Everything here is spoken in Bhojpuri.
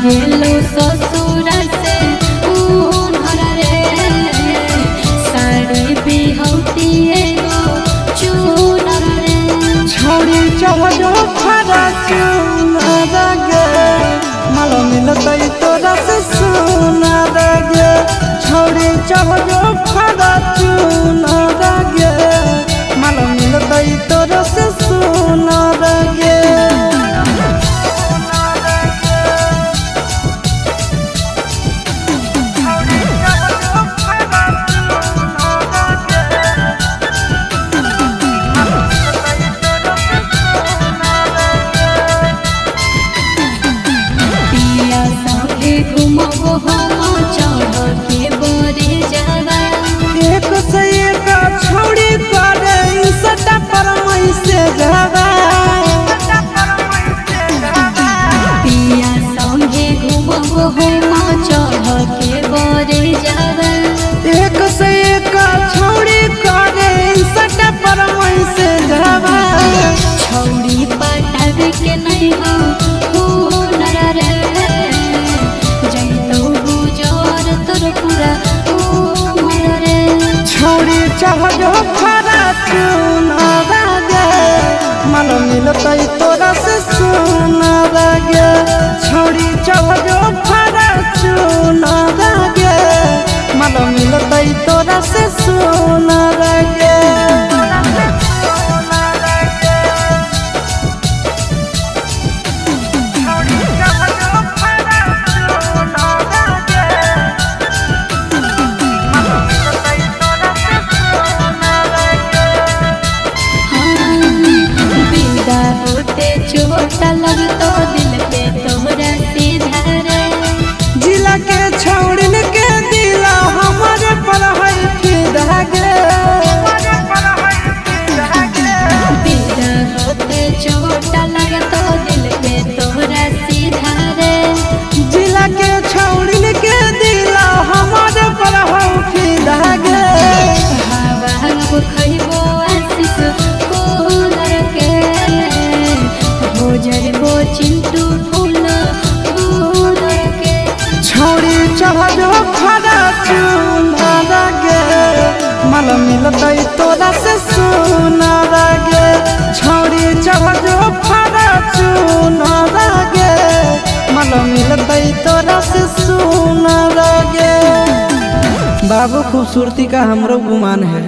गेलो ससुर से उन्हर रे साड़ी बिहौती एगो चूनर रे छौड़ी चढ़ो खरा चूनर गे माल मिलतै तोरा से सुनर गे छौड़ी चढ़ो खरा चूनर गे माल मिलतै तोरा से सुनर गे घुमबो हम चढ़ के बरे जावा एक से एक छौड़ी करे सटा पर मई से जावा पिया संगे घुमबो हम चढ़ के बरे जावा एक से एक छौड़ी करे सटा पर मई से जावा छौड़ी पटावे के नहीं हो हुनर रे छौड़ी चढ़ो खरा चूनर गे माल मिलतै तोरा से सुनर गे छौड़ी चढ़ो खरा चूनर गे माल मिलतै तोरा से सुनर गे चोट लगतो दिल पे तोहरा सीधा रे जिला के छौड़िन के दिल हमारे पर है फिदा गे बिदा होते चोट लगतो दिल पे तोहरा सीधा रे जिला के छौड़िन के दिल हमारे पर है फिदा गे हवा खइबो आशीष फूलर के भोजरबो चिंटू फूल फूलर के छौड़ी चढ़ो खरा चूनर गे माल मिलतै तोरा से सुनर गे छौड़ी चढ़ो खरा चूनर गे माल मिलतै तोरा से सुनर गे बाबू खूबसूरती का हमरो गुमान है।